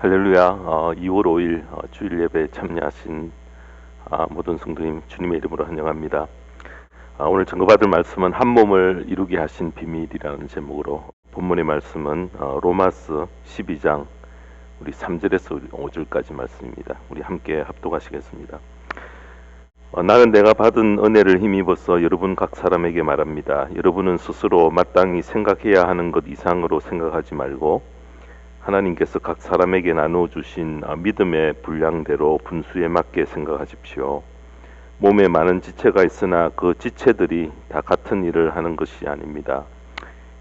할렐루야. 2월 5일 주일 예배에 참여하신 모든 성도님 주님의 이름으로 환영합니다. 오늘 증거받을 말씀은 한 몸을 이루게 하신 비밀이라는 제목으로, 본문의 말씀은 로마서 12장 우리 3절에서 5절까지 말씀입니다. 우리 함께 합독하시겠습니다. 나는 내가 받은 은혜를 힘입어서 여러분 각 사람에게 말합니다. 여러분은 스스로 마땅히 생각해야 하는 것 이상으로 생각하지 말고 하나님께서 각 사람에게 나눠주신 믿음의 분량대로 분수에 맞게 생각하십시오. 몸에 많은 지체가 있으나 그 지체들이 다 같은 일을 하는 것이 아닙니다.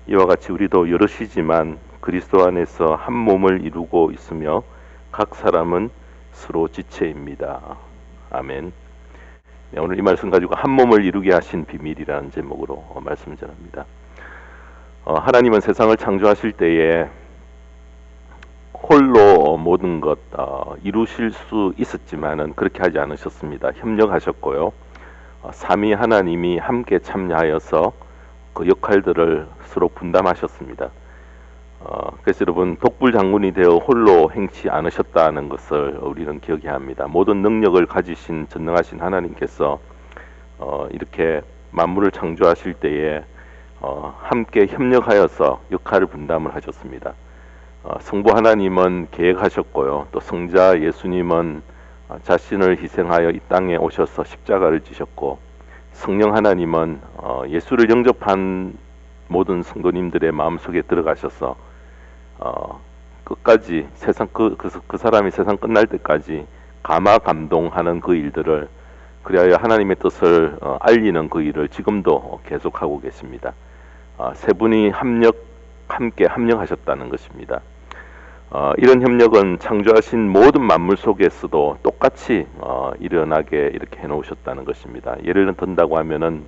이와 같이 우리도 여럿이지만 그리스도 안에서 한 몸을 이루고 있으며 각 사람은 서로 지체입니다. 아멘. 네, 오늘 이 말씀 가지고 한 몸을 이루게 하신 비밀이라는 제목으로 말씀을 전합니다. 하나님은 세상을 창조하실 때에 홀로 모든 것 이루실 수 있었지만은 그렇게 하지 않으셨습니다. 협력하셨고요. 삼위 하나님이 함께 참여하여서 그 역할들을 서로 분담하셨습니다. 그래서 여러분, 독불 장군이 되어 홀로 행치 않으셨다는 것을 우리는 기억해야 합니다. 모든 능력을 가지신 전능하신 하나님께서 이렇게 만물을 창조하실 때에 함께 협력하여서 역할을 분담을 하셨습니다. 성부 하나님은 계획하셨고요. 또 성자 예수님은 자신을 희생하여 이 땅에 오셔서 십자가를 지셨고, 성령 하나님은 예수를 영접한 모든 성도님들의 마음속에 들어가셔서 끝까지 세상 그 사람이 세상 끝날 때까지 감화 감동하는 그 일들을, 그리하여 하나님의 뜻을 알리는 그 일을 지금도 계속하고 계십니다. 세 분이 함께 합력하셨다는 것입니다. 이런 협력은 창조하신 모든 만물 속에서도 똑같이 일어나게 이렇게 해놓으셨다는 것입니다. 예를 든다고 하면은,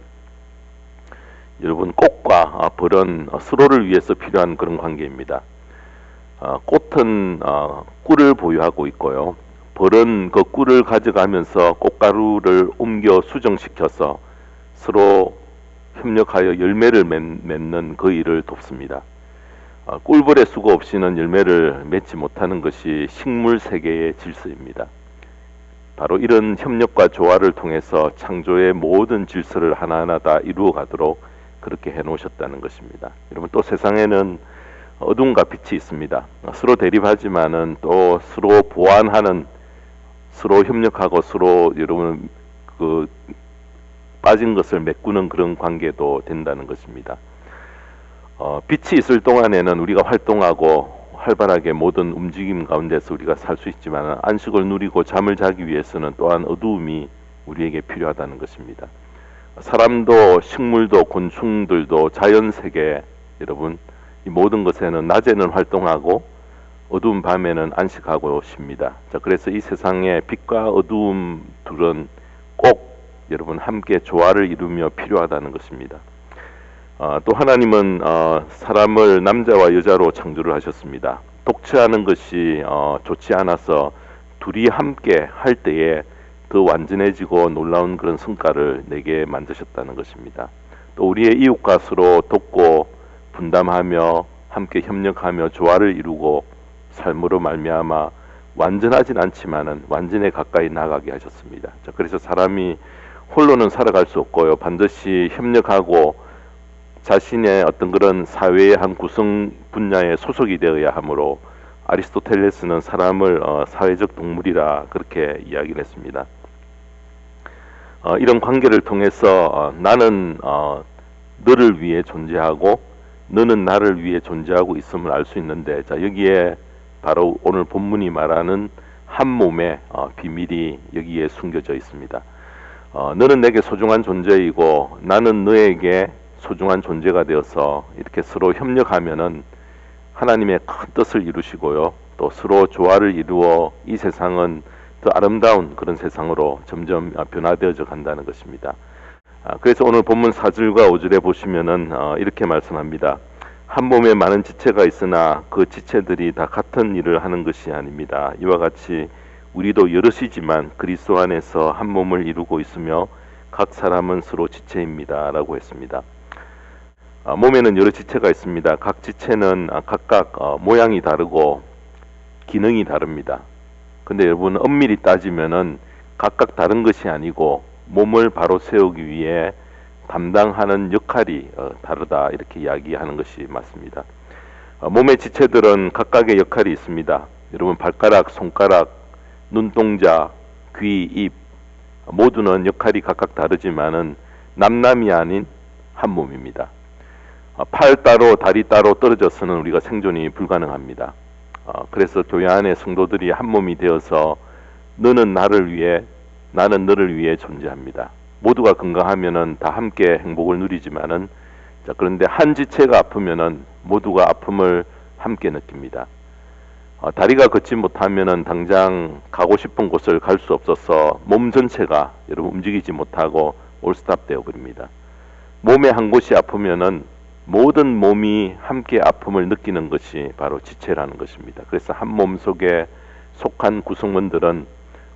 여러분, 꽃과 벌은 서로를 위해서 필요한 그런 관계입니다. 꽃은 꿀을 보유하고 있고요. 벌은 그 꿀을 가져가면서 꽃가루를 옮겨 수정시켜서 서로 협력하여 열매를 맺는 그 일을 돕습니다. 꿀벌의 수고 없이는 열매를 맺지 못하는 것이 식물 세계의 질서입니다. 바로 이런 협력과 조화를 통해서 창조의 모든 질서를 하나하나 다 이루어 가도록 그렇게 해놓으셨다는 것입니다. 여러분, 또 세상에는 어둠과 빛이 있습니다. 서로 대립하지만은 또 서로 보완하는, 서로 협력하고 서로 여러분 빠진 것을 메꾸는 그런 관계도 된다는 것입니다. 빛이 있을 동안에는 우리가 활동하고 활발하게 모든 움직임 가운데서 우리가 살 수 있지만, 안식을 누리고 잠을 자기 위해서는 또한 어두움이 우리에게 필요하다는 것입니다. 사람도 식물도 곤충들도 자연세계, 여러분, 이 모든 것에는 낮에는 활동하고 어두운 밤에는 안식하고 쉽니다. 자, 그래서 이 세상의 빛과 어두움 둘은 꼭 여러분 함께 조화를 이루며 필요하다는 것입니다. 또 하나님은 사람을 남자와 여자로 창조를 하셨습니다. 독처하는 것이 좋지 않아서 둘이 함께 할 때에 더 완전해지고 놀라운 그런 성과를 내게 만드셨다는 것입니다. 또 우리의 이웃과 서로 돕고 분담하며 함께 협력하며 조화를 이루고 삶으로 말미암아 완전하진 않지만은 완전에 가까이 나가게 하셨습니다. 자, 그래서 사람이 홀로는 살아갈 수 없고요. 반드시 협력하고 자신의 어떤 그런 사회의 한 구성 분야에 소속이 되어야 하므로, 아리스토텔레스는 사람을 사회적 동물이라 그렇게 이야기를 했습니다. 이런 관계를 통해서 나는 너를 위해 존재하고 너는 나를 위해 존재하고 있음을 알 수 있는데, 자, 여기에 바로 오늘 본문이 말하는 한 몸의 비밀이 여기에 숨겨져 있습니다. 너는 내게 소중한 존재이고 나는 너에게 소중한 존재가 되어서 이렇게 서로 협력하면은 하나님의 큰 뜻을 이루시고요, 또 서로 조화를 이루어 이 세상은 더 아름다운 그런 세상으로 점점 변화되어져 간다는 것입니다. 그래서 오늘 본문 4절과 5절에 보시면은 이렇게 말씀합니다. 한 몸에 많은 지체가 있으나 그 지체들이 다 같은 일을 하는 것이 아닙니다. 이와 같이 우리도 여럿이지만 그리스도 안에서 한 몸을 이루고 있으며 각 사람은 서로 지체입니다 라고 했습니다. 몸에는 여러 지체가 있습니다. 각 지체는 각각 모양이 다르고 기능이 다릅니다. 근데 여러분 엄밀히 따지면은 각각 다른 것이 아니고 몸을 바로 세우기 위해 담당하는 역할이 다르다 이렇게 이야기하는 것이 맞습니다. 몸의 지체들은 각각의 역할이 있습니다. 여러분 발가락, 손가락, 눈동자, 귀, 입 모두는 역할이 각각 다르지만은 남남이 아닌 한 몸입니다. 팔 따로 다리 따로 떨어져서는 우리가 생존이 불가능합니다. 그래서 교회 안에 성도들이 한 몸이 되어서 너는 나를 위해 나는 너를 위해 존재합니다. 모두가 건강하면은 다 함께 행복을 누리지만은 그런데 한 지체가 아프면은 모두가 아픔을 함께 느낍니다. 다리가 걷지 못하면은 당장 가고 싶은 곳을 갈 수 없어서 몸 전체가 여러분 움직이지 못하고 올스탑 되어 버립니다. 몸의 한 곳이 아프면은 모든 몸이 함께 아픔을 느끼는 것이 바로 지체라는 것입니다. 그래서 한 몸 속에 속한 구성원들은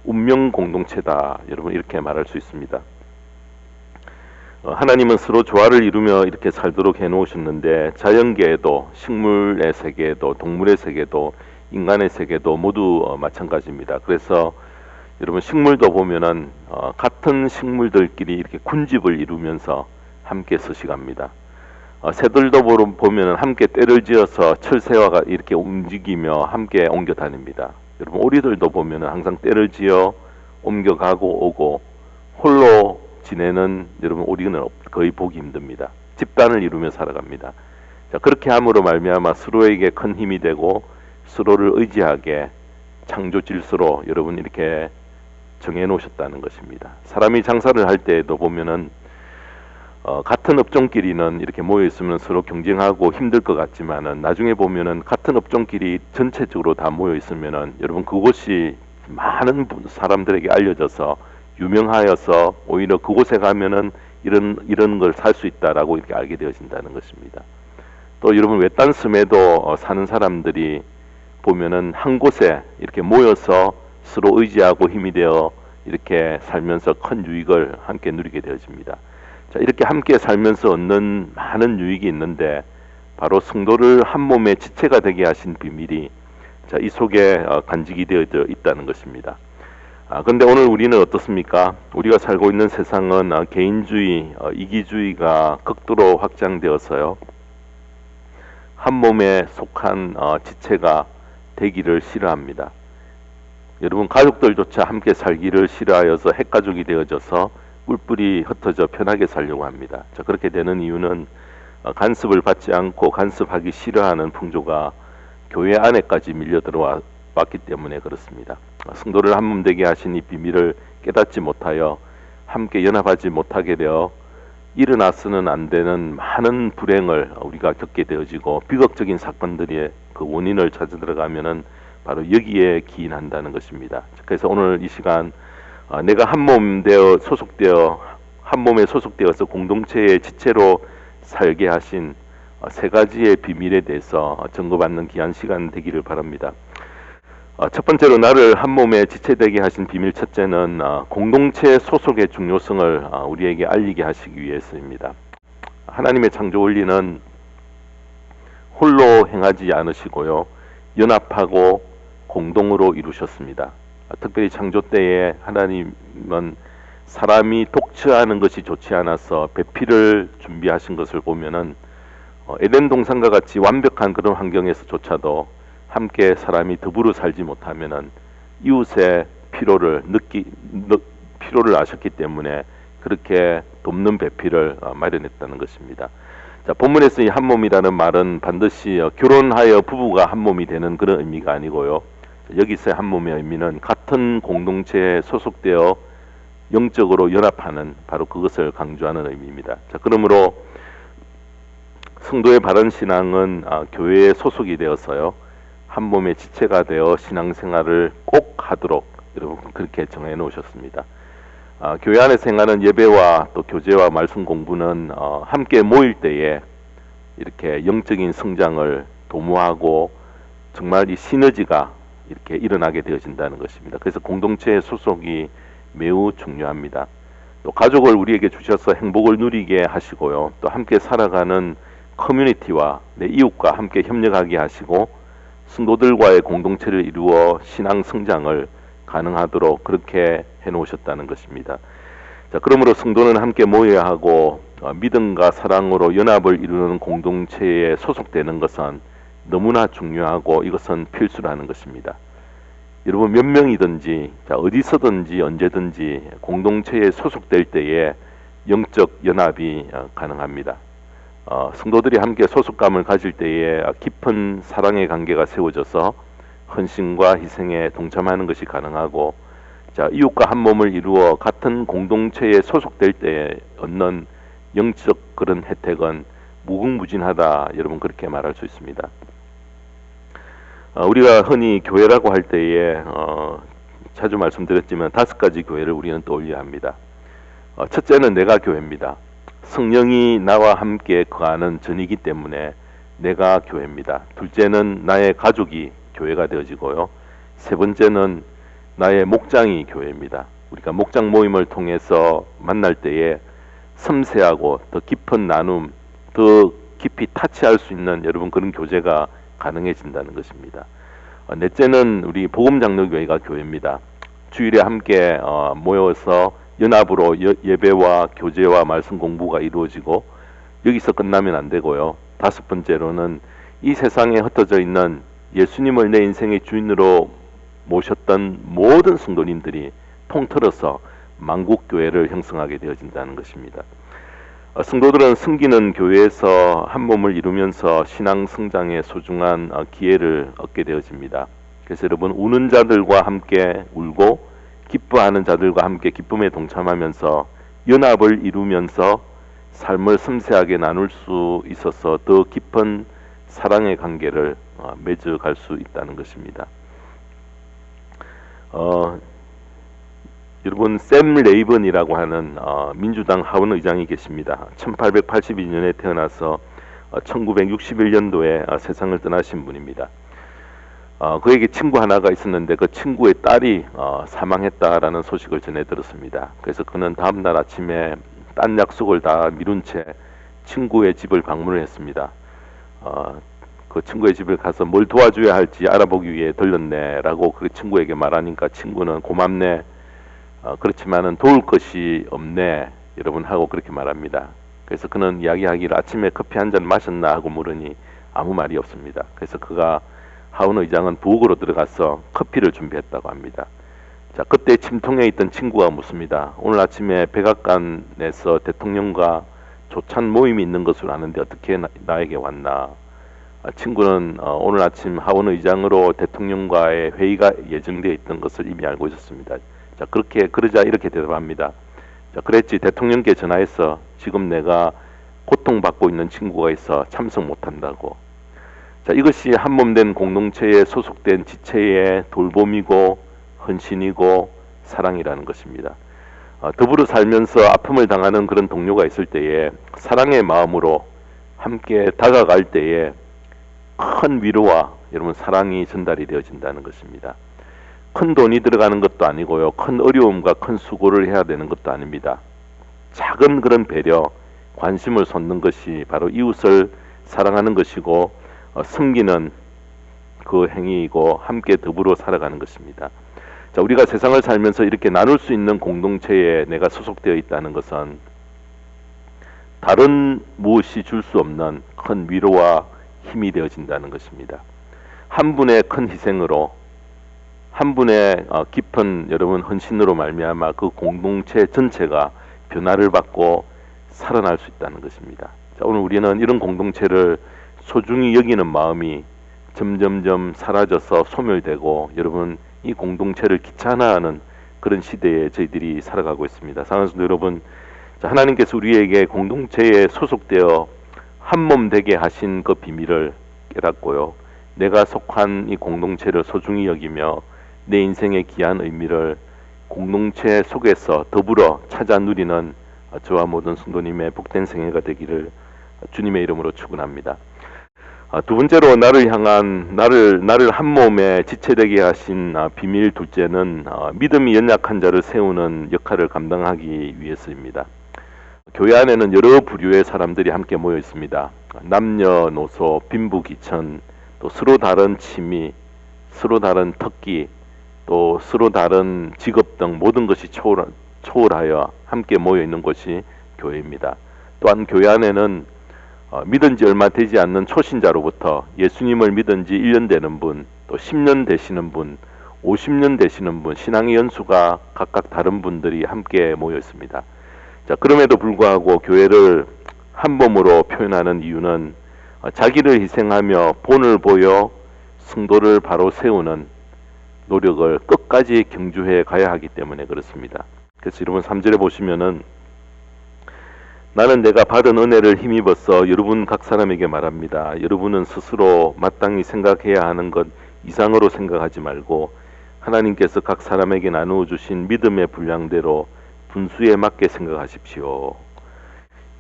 운명 공동체다. 여러분 이렇게 말할 수 있습니다. 하나님은 서로 조화를 이루며 이렇게 살도록 해놓으셨는데 자연계에도 식물의 세계에도 동물의 세계도 인간의 세계도 모두 마찬가지입니다. 그래서 여러분 식물도 보면은 같은 식물들끼리 이렇게 군집을 이루면서 함께 서식합니다. 새들도 보면 함께 떼를 지어서 철새와 이렇게 움직이며 함께 옮겨 다닙니다. 여러분 오리들도 보면 항상 떼를 지어 옮겨가고 오고 홀로 지내는 여러분 오리는 거의 보기 힘듭니다. 집단을 이루며 살아갑니다. 자, 그렇게 함으로 말미암아 서로에게 큰 힘이 되고 서로를 의지하게 창조 질서로 여러분 이렇게 정해 놓으셨다는 것입니다. 사람이 장사를 할 때에도 보면은 같은 업종끼리는 이렇게 모여 있으면 서로 경쟁하고 힘들 것 같지만은 나중에 보면은 같은 업종끼리 전체적으로 다 모여 있으면은 여러분 그곳이 많은 사람들에게 알려져서 유명하여서 오히려 그곳에 가면은 이런 걸 살 수 있다라고 이렇게 알게 되어진다는 것입니다. 또 여러분 외딴 섬에도 사는 사람들이 보면은 한 곳에 이렇게 모여서 서로 의지하고 힘이 되어 이렇게 살면서 큰 유익을 함께 누리게 되어집니다. 자, 이렇게 함께 살면서 얻는 많은 유익이 있는데 바로 성도를 한 몸의 지체가 되게 하신 비밀이 자, 이 속에 간직이 되어 있다는 것입니다. 그런데 오늘 우리는 어떻습니까? 우리가 살고 있는 세상은 개인주의, 이기주의가 극도로 확장되어서요. 한 몸에 속한 지체가 되기를 싫어합니다. 여러분 가족들조차 함께 살기를 싫어하여서 핵가족이 되어져서 뿔뿔이 흩어져 편하게 살려고 합니다. 자, 그렇게 되는 이유는 간섭을 받지 않고 간섭하기 싫어하는 풍조가 교회 안에까지 밀려 들어왔기 때문에 그렇습니다. 성도를 한 몸 되게 하신 이 비밀을 깨닫지 못하여 함께 연합하지 못하게 되어 일어나서는 안 되는 많은 불행을 우리가 겪게 되어지고 비극적인 사건들의 그 원인을 찾아 들어가면은 바로 여기에 기인한다는 것입니다. 그래서 오늘 이 시간 내가 한 몸 되어 소속되어 한 몸에 소속되어서 공동체의 지체로 살게 하신 세 가지의 비밀에 대해서 점검받는 귀한 시간 되기를 바랍니다. 첫 번째로 나를 한 몸에 지체되게 하신 비밀 첫째는 공동체 소속의 중요성을 우리에게 알리게 하시기 위해서입니다. 하나님의 창조 원리는 홀로 행하지 않으시고요. 연합하고 공동으로 이루셨습니다. 특별히 창조 때에 하나님은 사람이 독처하는 것이 좋지 않아서 배필을 준비하신 것을 보면은 에덴 동산과 같이 완벽한 그런 환경에서조차도 함께 사람이 더불어 살지 못하면은 이웃의 필요를 아셨기 때문에 그렇게 돕는 배필을 마련했다는 것입니다. 자, 본문에서 이 한 몸이라는 말은 반드시 결혼하여 부부가 한 몸이 되는 그런 의미가 아니고요. 여기서의 한 몸의 의미는 같은 공동체에 소속되어 영적으로 연합하는 바로 그것을 강조하는 의미입니다. 자, 그러므로 성도의 바른 신앙은 교회에 소속이 되어서요. 한 몸의 지체가 되어 신앙생활을 꼭 하도록 여러분 그렇게 정해 놓으셨습니다. 교회 안에서 행하는 예배와 또 교제와 말씀 공부는 함께 모일 때에 이렇게 영적인 성장을 도모하고 정말 이 시너지가 이렇게 일어나게 되어진다는 것입니다. 그래서 공동체의 소속이 매우 중요합니다. 또 가족을 우리에게 주셔서 행복을 누리게 하시고요. 또 함께 살아가는 커뮤니티와 내 이웃과 함께 협력하게 하시고 성도들과의 공동체를 이루어 신앙 성장을 가능하도록 그렇게 해놓으셨다는 것입니다. 자, 그러므로 성도는 함께 모여야 하고 믿음과 사랑으로 연합을 이루는 공동체에 소속되는 것은 너무나 중요하고 이것은 필수라는 것입니다. 여러분 몇 명이든지 어디서든지 언제든지 공동체에 소속될 때에 영적 연합이 가능합니다. 성도들이 함께 소속감을 가질 때에 깊은 사랑의 관계가 세워져서 헌신과 희생에 동참하는 것이 가능하고, 자, 이웃과 한 몸을 이루어 같은 공동체에 소속될 때에 얻는 영적 그런 혜택은 무궁무진하다. 여러분 그렇게 말할 수 있습니다. 우리가 흔히 교회라고 할 때에 자주 말씀드렸지만 5가지 교회를 우리는 떠올려야 합니다. 첫째는 내가 교회입니다. 성령이 나와 함께 거하는 전이기 때문에 내가 교회입니다. 둘째는 나의 가족이 교회가 되어지고요. 세 번째는 나의 목장이 교회입니다. 우리가 목장 모임을 통해서 만날 때에 섬세하고 더 깊은 나눔, 더 깊이 타치할 수 있는 여러분 그런 교제가 가능해진다는 것입니다. 넷째는 우리 복음장로교회가 교회입니다. 주일에 함께 모여서 연합으로 예배와 교제와 말씀 공부가 이루어지고 여기서 끝나면 안 되고요. 5번째로는 이 세상에 흩어져 있는 예수님을 내 인생의 주인으로 모셨던 모든 성도님들이 통틀어서 만국교회를 형성하게 되어진다는 것입니다. 성도들은 섬기는 교회에서 한 몸을 이루면서 신앙 성장의 소중한 기회를 얻게 되어집니다. 그래서 여러분 우는 자들과 함께 울고 기뻐하는 자들과 함께 기쁨에 동참하면서 연합을 이루면서 삶을 섬세하게 나눌 수 있어서 더 깊은 사랑의 관계를 맺어갈 수 있다는 것입니다. 여러분 샘 레이번이라고 하는 민주당 하원 의장이 계십니다. 1882년에 태어나서 1961년도에 세상을 떠나신 분입니다. 그에게 친구 하나가 있었는데 그 친구의 딸이 사망했다라는 소식을 전해 들었습니다. 그래서 그는 다음날 아침에 딴 약속을 다 미룬 채 친구의 집을 방문을 했습니다. 그 친구의 집에 가서 뭘 도와줘야 할지 알아보기 위해 들렀네라고 그 친구에게 말하니까 친구는 고맙네, 그렇지만은 도울 것이 없네 여러분 하고 그렇게 말합니다. 그래서 그는 이야기하기를 아침에 커피 한 잔 마셨나 하고 물으니 아무 말이 없습니다. 그래서 그가 하원 의장은 부엌으로 들어가서 커피를 준비했다고 합니다. 자, 그때 침통에 있던 친구가 묻습니다. 오늘 아침에 백악관에서 대통령과 조찬 모임이 있는 것을 아는데 어떻게 나에게 왔나? 친구는 오늘 아침 하원 의장으로 대통령과의 회의가 예정되어 있던 것을 이미 알고 있었습니다. 자, 그러자 이렇게 대답합니다. 자, 그랬지, 대통령께 전화해서 지금 내가 고통받고 있는 친구가 있어 참석 못한다고. 자, 이것이 한몸된 공동체에 소속된 지체의 돌봄이고 헌신이고 사랑이라는 것입니다. 더불어 살면서 아픔을 당하는 그런 동료가 있을 때에 사랑의 마음으로 함께 다가갈 때에 큰 위로와 여러분 사랑이 전달이 되어진다는 것입니다. 큰 돈이 들어가는 것도 아니고요. 큰 어려움과 큰 수고를 해야 되는 것도 아닙니다. 작은 그런 배려, 관심을 쏟는 것이 바로 이웃을 사랑하는 것이고 섬기는 그 행위이고 함께 더불어 살아가는 것입니다. 자, 우리가 세상을 살면서 이렇게 나눌 수 있는 공동체에 내가 소속되어 있다는 것은 다른 무엇이 줄 수 없는 큰 위로와 힘이 되어진다는 것입니다. 한 분의 큰 희생으로, 한 분의 깊은 여러분 헌신으로 말미암아 그 공동체 전체가 변화를 받고 살아날 수 있다는 것입니다. 자, 오늘 우리는 이런 공동체를 소중히 여기는 마음이 점점점 사라져서 소멸되고 여러분 이 공동체를 귀찮아하는 그런 시대에 저희들이 살아가고 있습니다. 사랑하는 성도 여러분, 자, 하나님께서 우리에게 공동체에 소속되어 한 몸 되게 하신 그 비밀을 깨닫고요. 내가 속한 이 공동체를 소중히 여기며 내 인생의 귀한 의미를 공동체 속에서 더불어 찾아 누리는 저와 모든 성도님의 복된 생애가 되기를 주님의 이름으로 축원합니다. 두 번째로 나를 한 몸에 지체되게 하신 비밀 둘째는 믿음이 연약한 자를 세우는 역할을 감당하기 위해서입니다. 교회 안에는 여러 부류의 사람들이 함께 모여 있습니다. 남녀노소, 빈부귀천, 또 서로 다른 취미, 서로 다른 특기, 또 서로 다른 직업 등 모든 것이 초월하여 함께 모여 있는 곳이 교회입니다. 또한 교회 안에는 믿은 지 얼마 되지 않는 초신자로부터 예수님을 믿은 지 1년 되는 분, 또 10년 되시는 분, 50년 되시는 분, 신앙의 연수가 각각 다른 분들이 함께 모여 있습니다. 자, 그럼에도 불구하고 교회를 한 몸으로 표현하는 이유는 자기를 희생하며 본을 보여 성도를 바로 세우는 노력을 끝까지 경주해 가야 하기 때문에 그렇습니다. 그래서 여러분 3절에 보시면은 나는 내가 받은 은혜를 힘입어서 여러분 각 사람에게 말합니다. 여러분은 스스로 마땅히 생각해야 하는 것 이상으로 생각하지 말고 하나님께서 각 사람에게 나누어 주신 믿음의 분량대로 분수에 맞게 생각하십시오.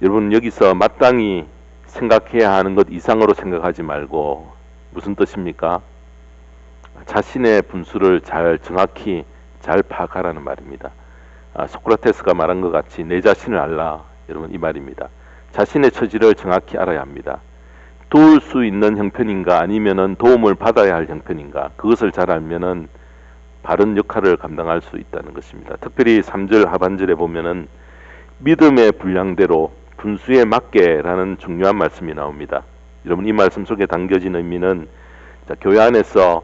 여러분 여기서 마땅히 생각해야 하는 것 이상으로 생각하지 말고 무슨 뜻입니까? 자신의 분수를 정확히 잘 파악하라는 말입니다. 소크라테스가 말한 것 같이 내 자신을 알라. 여러분 이 말입니다. 자신의 처지를 정확히 알아야 합니다. 도울 수 있는 형편인가 아니면은 도움을 받아야 할 형편인가 그것을 잘 알면은 바른 역할을 감당할 수 있다는 것입니다. 특별히 3절 하반절에 보면은 믿음의 분량대로 분수에 맞게라는 중요한 말씀이 나옵니다. 여러분 이 말씀 속에 담겨진 의미는 교회 안에서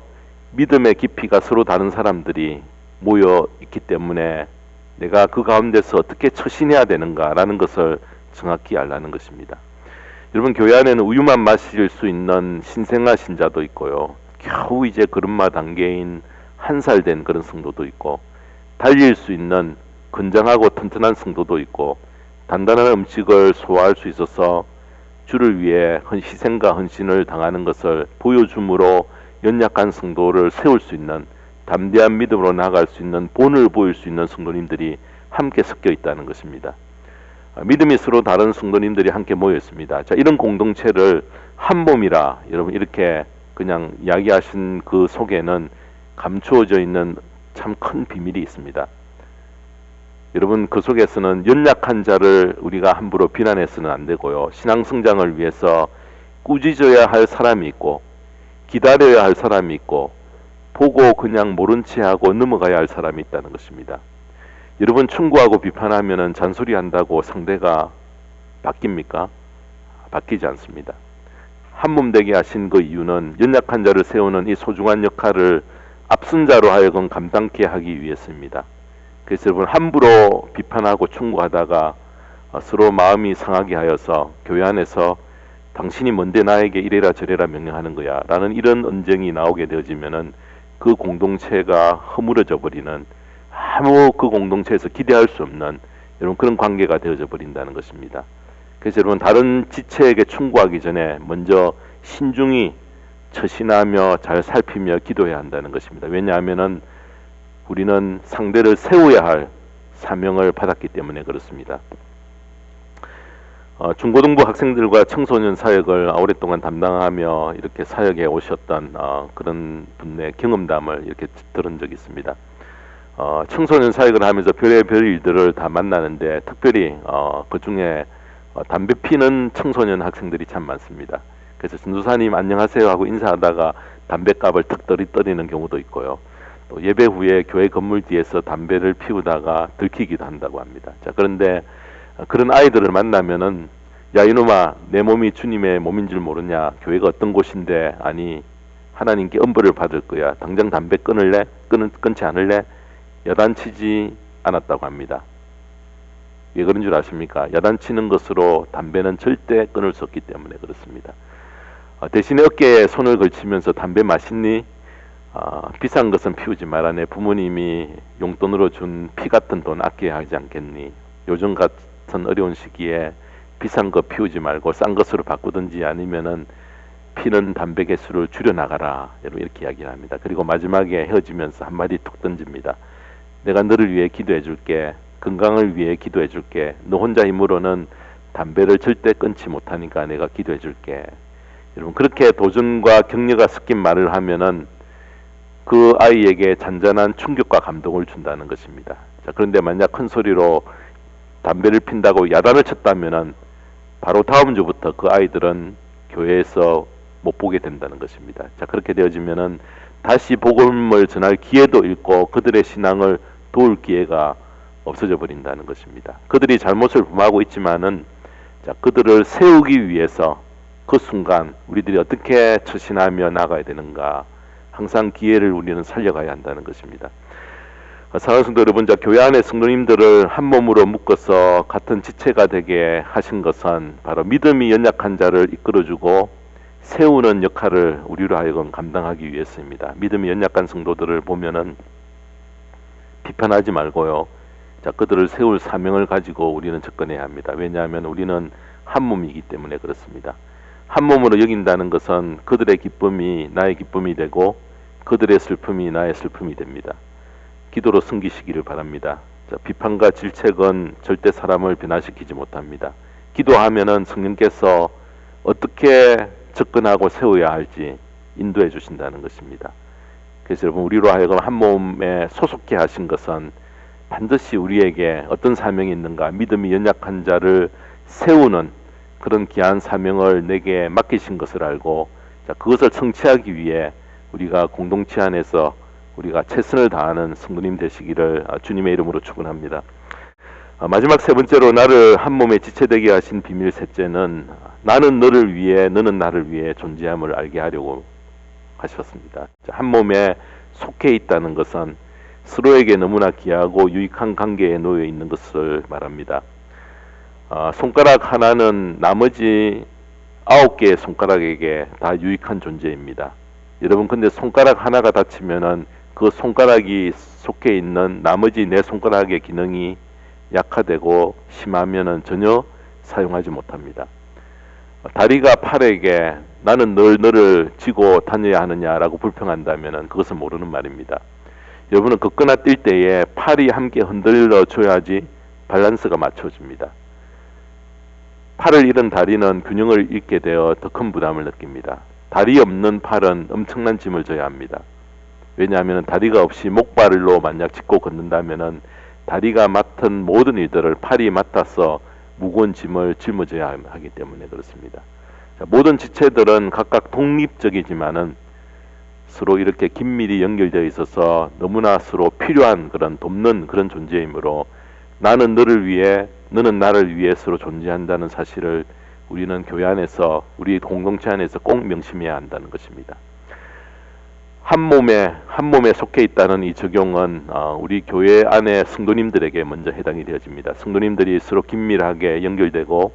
믿음의 깊이가 서로 다른 사람들이 모여 있기 때문에 내가 그 가운데서 어떻게 처신해야 되는가라는 것을 정확히 알라는 것입니다. 여러분 교회 안에는 우유만 마실 수 있는 신생아 신자도 있고요. 겨우 이제 걸음마 단계인 1살 된 그런 성도도 있고 달릴 수 있는 건장하고 튼튼한 성도도 있고 단단한 음식을 소화할 수 있어서 주를 위해 희생과 헌신을 당하는 것을 보여줌으로 연약한 성도를 세울 수 있는 담대한 믿음으로 나아갈 수 있는 본을 보일 수 있는 성도님들이 함께 섞여 있다는 것입니다. 믿음이 서로 다른 성도님들이 함께 모여 있습니다. 자, 이런 공동체를 한 몸이라 여러분 이렇게 그냥 이야기하신 그 속에는 감추어져 있는 참 큰 비밀이 있습니다. 여러분 그 속에서는 연약한 자를 우리가 함부로 비난해서는 안 되고요. 신앙 성장을 위해서 꾸짖어야 할 사람이 있고 기다려야 할 사람이 있고 보고 그냥 모른 채 하고 넘어가야 할 사람이 있다는 것입니다. 여러분 충고하고 비판하면은 잔소리한다고 상대가 바뀝니까? 바뀌지 않습니다. 한 몸 되게 하신 그 이유는 연약한 자를 세우는 이 소중한 역할을 앞선 자로 하여금 감당케 하기 위해서입니다. 그래서 여러분 함부로 비판하고 충고하다가 서로 마음이 상하게 하여서 교회 안에서 당신이 뭔데 나에게 이래라 저래라 명령하는 거야 라는 이런 언쟁이 나오게 되어지면은 그 공동체가 허물어져 버리는 아무 그 공동체에서 기대할 수 없는 여러분 그런 관계가 되어져 버린다는 것입니다. 그래서 여러분 다른 지체에게 충고하기 전에 먼저 신중히 처신하며 잘 살피며 기도해야 한다는 것입니다. 왜냐하면은 우리는 상대를 세워야 할 사명을 받았기 때문에 그렇습니다. 중고등부 학생들과 청소년 사역을 오랫동안 담당하며 이렇게 사역에 오셨던 그런 분의 경험담을 이렇게 들은 적이 있습니다. 청소년 사역을 하면서 별의별 일들을 다 만나는데 특별히 그 중에 담배 피는 청소년 학생들이 참 많습니다. 그래서 전도사님 안녕하세요 하고 인사하다가 담배값을 턱 떨어뜨리는 경우도 있고요. 또 예배 후에 교회 건물 뒤에서 담배를 피우다가 들키기도 한다고 합니다. 자, 그런데 그런 아이들을 만나면은 야 이놈아 내 몸이 주님의 몸인 줄 모르냐 교회가 어떤 곳인데 아니 하나님께 엄벌을 받을 거야 당장 담배 끊을래? 끊지 않을래? 야단치지 않았다고 합니다. 왜 그런 줄 아십니까? 야단치는 것으로 담배는 절대 끊을 수 없기 때문에 그렇습니다. 대신에 어깨에 손을 걸치면서 담배 맛있니? 비싼 것은 피우지 마라. 내 부모님이 용돈으로 준 피 같은 돈 아껴야 하지 않겠니? 요즘 같은 어려운 시기에 비싼 거 피우지 말고 싼 것으로 바꾸든지 아니면은 피는 담배 개수를 줄여나가라. 여러분 이렇게 이야기를 합니다. 그리고 마지막에 헤어지면서 한마디 툭 던집니다. 내가 너를 위해 기도해 줄게. 건강을 위해 기도해 줄게. 너 혼자 힘으로는 담배를 절대 끊지 못하니까 내가 기도해 줄게. 여러분 그렇게 도전과 격려가 섞인 말을 하면은 그 아이에게 잔잔한 충격과 감동을 준다는 것입니다. 자, 그런데 만약 큰 소리로 담배를 핀다고 야단을 쳤다면은 바로 다음 주부터 그 아이들은 교회에서 못 보게 된다는 것입니다. 자, 그렇게 되어지면은 다시 복음을 전할 기회도 잃고 그들의 신앙을 도울 기회가 없어져 버린다는 것입니다. 그들이 잘못을 범하고 있지만은 자, 그들을 세우기 위해서 그 순간 우리들이 어떻게 처신하며 나가야 되는가, 항상 기회를 우리는 살려가야 한다는 것입니다. 사랑하는 성도 여러분, 자, 교회 안의 성도님들을 한 몸으로 묶어서 같은 지체가 되게 하신 것은 바로 믿음이 연약한 자를 이끌어주고 세우는 역할을 우리로 하여금 감당하기 위해서입니다. 믿음이 연약한 성도들을 보면은 비판하지 말고요, 자, 그들을 세울 사명을 가지고 우리는 접근해야 합니다. 왜냐하면 우리는 한 몸이기 때문에 그렇습니다. 한 몸으로 여긴다는 것은 그들의 기쁨이 나의 기쁨이 되고 그들의 슬픔이 나의 슬픔이 됩니다. 기도로 섬기시기를 바랍니다. 자, 비판과 질책은 절대 사람을 변화시키지 못합니다. 기도하면은 성령께서 어떻게 접근하고 세워야 할지 인도해 주신다는 것입니다. 그래서 여러분, 우리로 하여금 한 몸에 소속해 하신 것은 반드시 우리에게 어떤 사명이 있는가, 믿음이 연약한 자를 세우는 그런 귀한 사명을 내게 맡기신 것을 알고, 자, 그것을 성취하기 위해 우리가 공동체 안에서 우리가 최선을 다하는 성도님 되시기를 주님의 이름으로 축원합니다. 마지막 세 번째로 나를 한 몸에 지체되게 하신 비밀 셋째는 나는 너를 위해 너는 나를 위해 존재함을 알게 하려고 하셨습니다. 한 몸에 속해 있다는 것은 서로에게 너무나 귀하고 유익한 관계에 놓여 있는 것을 말합니다. 손가락 하나는 나머지 9개의 손가락에게 다 유익한 존재입니다. 여러분, 근데 손가락 하나가 다치면은 그 손가락이 속해 있는 나머지 네 손가락의 기능이 약화되고 심하면은 전혀 사용하지 못합니다. 다리가 팔에게 나는 너를 쥐고 다녀야 하느냐라고 불평한다면은 그것은 모르는 말입니다. 여러분은 걷거나 뛸 때에 팔이 함께 흔들려 줘야지 밸런스가 맞춰집니다. 팔을 잃은 다리는 균형을 잃게 되어 더 큰 부담을 느낍니다. 다리 없는 팔은 엄청난 짐을 져야 합니다. 왜냐하면 다리가 없이 목발로 만약 짚고 걷는다면은 다리가 맡은 모든 일들을 팔이 맡아서 무거운 짐을 짊어져야 하기 때문에 그렇습니다. 자, 모든 지체들은 각각 독립적이지만은 서로 이렇게 긴밀히 연결되어 있어서 너무나 서로 필요한 그런 돕는 그런 존재이므로 나는 너를 위해 너는 나를 위해 서로 존재한다는 사실을 우리는 교회 안에서 우리 공동체 안에서 꼭 명심해야 한다는 것입니다. 한 몸에 속해 있다는 이 적용은 우리 교회 안에 성도님들에게 먼저 해당이 되어집니다. 성도님들이 서로 긴밀하게 연결되고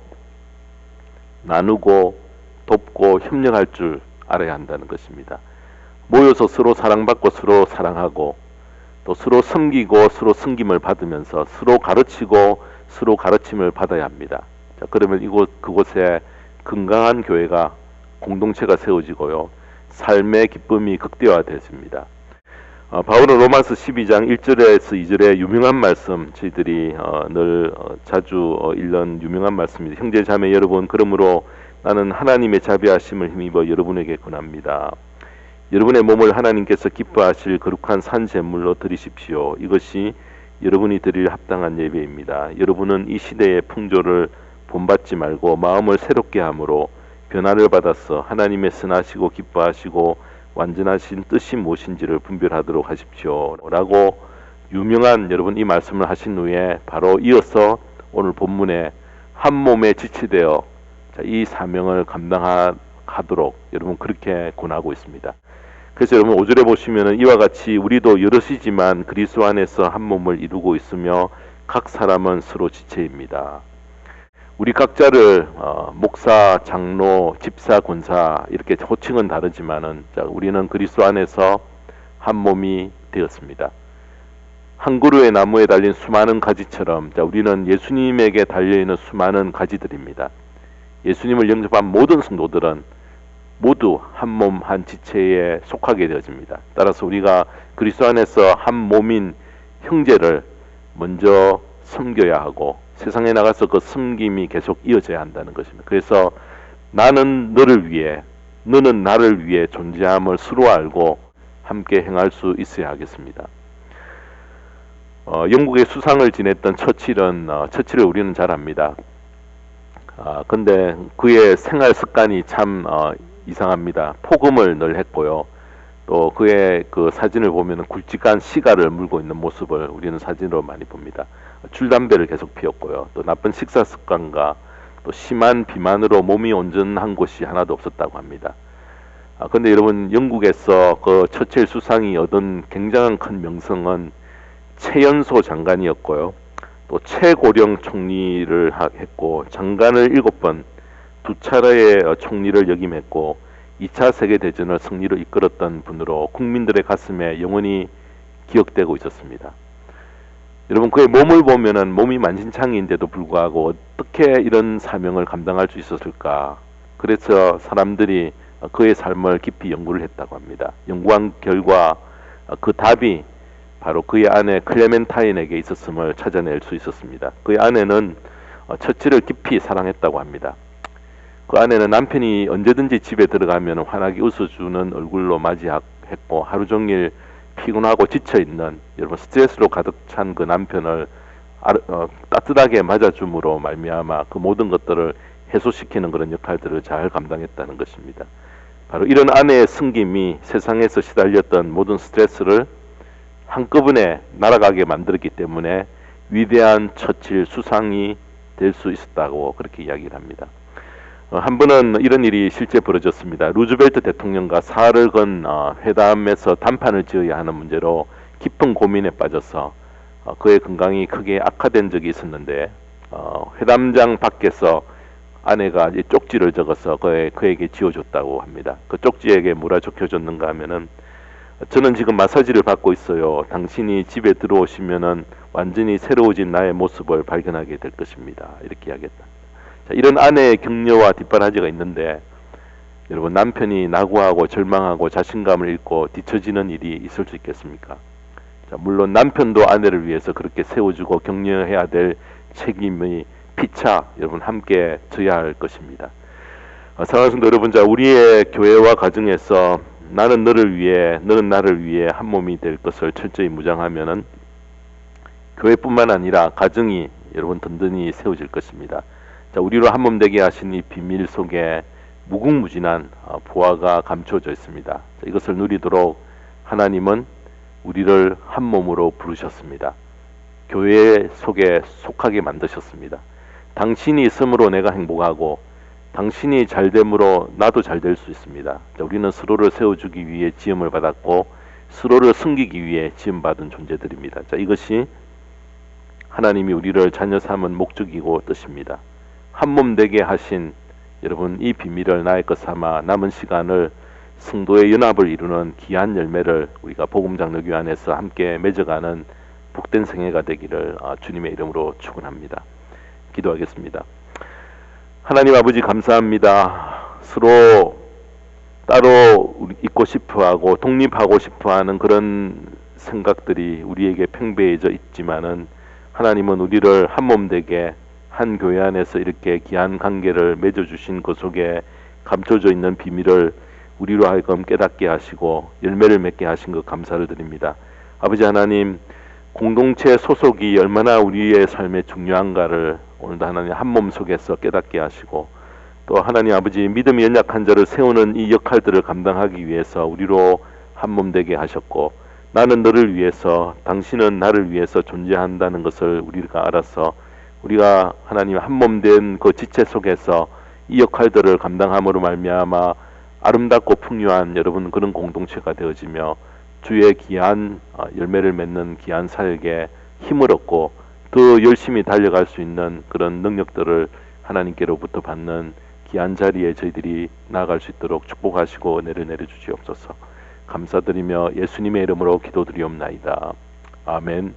나누고 돕고 협력할 줄 알아야 한다는 것입니다. 모여서 서로 사랑받고 서로 사랑하고 또 서로 섬기고 서로 섬김을 받으면서 서로 가르치고 서로 가르침을 받아야 합니다. 자, 그러면 그곳에 건강한 교회가 공동체가 세워지고요, 삶의 기쁨이 극대화되습니다. 바울은 로마서 12장 1절에서 2절의 유명한 말씀, 저희들이 늘 자주 읽는 유명한 말씀입니다. 형제 자매 여러분, 그러므로 나는 하나님의 자비하심을 힘입어 여러분에게 권합니다. 여러분의 몸을 하나님께서 기뻐하실 거룩한 산 제물로 드리십시오. 이것이 여러분이 드릴 합당한 예배입니다. 여러분은 이 시대의 풍조를 본받지 말고 마음을 새롭게 함으로 변화를 받아서 하나님의 선하시고 기뻐하시고 완전하신 뜻이 무엇인지를 분별하도록 하십시오. 라고 유명한 여러분 이 말씀을 하신 후에 바로 이어서 오늘 본문에 한 몸에 지체되어 이 사명을 감당하도록 여러분 그렇게 권하고 있습니다. 그래서 여러분 5절에 보시면은 이와 같이 우리도 여럿이지만 그리스도 안에서 한 몸을 이루고 있으며 각 사람은 서로 지체입니다. 우리 각자를 목사, 장로, 집사, 권사 이렇게 호칭은 다르지만은 우리는 그리스도 안에서 한 몸이 되었습니다. 한 그루의 나무에 달린 수많은 가지처럼 우리는 예수님에게 달려있는 수많은 가지들입니다. 예수님을 영접한 모든 성도들은 모두 한 몸 한 지체에 속하게 되어집니다. 따라서 우리가 그리스도 안에서 한 몸인 형제를 먼저 섬겨야 하고 세상에 나가서 그 섬김이 계속 이어져야 한다는 것입니다. 그래서 나는 너를 위해 너는 나를 위해 존재함을 서로 알고 함께 행할 수 있어야 하겠습니다. 영국의 수상을 지냈던 처칠을 우리는 잘 압니다. 근데 그의 생활 습관이 참 이상합니다. 폭음을 늘 했고요. 또 그의 그 사진을 보면 굵직한 시가를 물고 있는 모습을 우리는 사진으로 많이 봅니다. 줄 담배를 계속 피웠고요. 또 나쁜 식사 습관과 또 심한 비만으로 몸이 온전한 곳이 하나도 없었다고 합니다. 근데 여러분, 영국에서 그 처칠 수상이 얻은 굉장한 큰 명성은 최연소 장관이었고요. 또 최고령 총리를 했고, 장관을 7번, 두 차례의 총리를 역임했고, 2차 세계대전을 승리로 이끌었던 분으로 국민들의 가슴에 영원히 기억되고 있었습니다. 여러분, 그의 몸을 보면은 몸이 만신창이인데도 불구하고 어떻게 이런 사명을 감당할 수 있었을까? 그래서 사람들이 그의 삶을 깊이 연구를 했다고 합니다. 연구한 결과 그 답이 바로 그의 아내 클레멘타인에게 있었음을 찾아낼 수 있었습니다. 그의 아내는 처치를 깊이 사랑했다고 합니다. 그 아내는 남편이 언제든지 집에 들어가면 환하게 웃어주는 얼굴로 맞이했고, 하루 종일 피곤하고 지쳐있는, 여러분, 스트레스로 가득 찬 그 남편을 따뜻하게 맞아줌으로 말미암아 그 모든 것들을 해소시키는 그런 역할들을 잘 감당했다는 것입니다. 바로 이런 아내의 승김이 세상에서 시달렸던 모든 스트레스를 한꺼번에 날아가게 만들었기 때문에 위대한 처칠 수상이 될 수 있었다고 그렇게 이야기를 합니다. 한 번은 이런 일이 실제 벌어졌습니다. 루즈벨트 대통령과 사활을 건 회담에서 담판을 지어야 하는 문제로 깊은 고민에 빠져서 그의 건강이 크게 악화된 적이 있었는데, 회담장 밖에서 아내가 이제 쪽지를 적어서 그에게 지어줬다고 합니다. 그 쪽지에게 뭐라 적혀졌는가 하면은, 저는 지금 마사지를 받고 있어요. 당신이 집에 들어오시면은 완전히 새로워진 나의 모습을 발견하게 될 것입니다. 이렇게 이야기했다. 자, 이런 아내의 격려와 뒷바라지가 있는데, 여러분, 남편이 낙오하고 절망하고 자신감을 잃고 뒤처지는 일이 있을 수 있겠습니까? 자, 물론 남편도 아내를 위해서 그렇게 세워주고 격려해야 될 책임이 피차 여러분 함께 져야 할 것입니다. 사랑하는 성도 여러분, 자, 우리의 교회와 가정에서 나는 너를 위해, 너는 나를 위해 한 몸이 될 것을 철저히 무장하면은 교회뿐만 아니라 가정이 여러분 든든히 세워질 것입니다. 자, 우리로 한 몸 되게 하신 이 비밀 속에 무궁무진한 보화가 감춰져 있습니다. 자, 이것을 누리도록 하나님은 우리를 한 몸으로 부르셨습니다. 교회 속에 속하게 만드셨습니다. 당신이 있음으로 내가 행복하고 당신이 잘됨으로 나도 잘 될 수 있습니다. 자, 우리는 서로를 세워주기 위해 지음을 받았고 서로를 섬기기 위해 지음받은 존재들입니다. 자, 이것이 하나님이 우리를 자녀 삼은 목적이고 뜻입니다. 한 몸 되게 하신 여러분, 이 비밀을 나의 것 삼아 남은 시간을 성도의 연합을 이루는 귀한 열매를 우리가 복음장로교회 안에서 함께 맺어가는 복된 생애가 되기를 주님의 이름으로 축원합니다. 기도하겠습니다. 하나님 아버지, 감사합니다. 서로 따로 있고 싶어하고 독립하고 싶어하는 그런 생각들이 우리에게 팽배해져 있지만은, 하나님은 우리를 한 몸 되게 한 교회 안에서 이렇게 귀한 관계를 맺어주신 그 속에 감춰져 있는 비밀을 우리로 하여금 깨닫게 하시고 열매를 맺게 하신 것 감사를 드립니다. 아버지 하나님, 공동체 소속이 얼마나 우리의 삶에 중요한가를 오늘도 하나님 한 몸 속에서 깨닫게 하시고, 또 하나님 아버지, 믿음이 연약한 자를 세우는 이 역할들을 감당하기 위해서 우리로 한 몸 되게 하셨고, 나는 너를 위해서, 당신은 나를 위해서 존재한다는 것을 우리가 알아서 우리가 하나님 한 몸 된 그 지체 속에서 이 역할들을 감당함으로 말미암아 아름답고 풍요한 여러분 그런 공동체가 되어지며 주의 귀한 열매를 맺는 귀한 사역에 힘을 얻고 더 열심히 달려갈 수 있는 그런 능력들을 하나님께로부터 받는 귀한 자리에 저희들이 나아갈 수 있도록 축복하시고 은혜를 내려주시옵소서. 감사드리며 예수님의 이름으로 기도드리옵나이다. 아멘.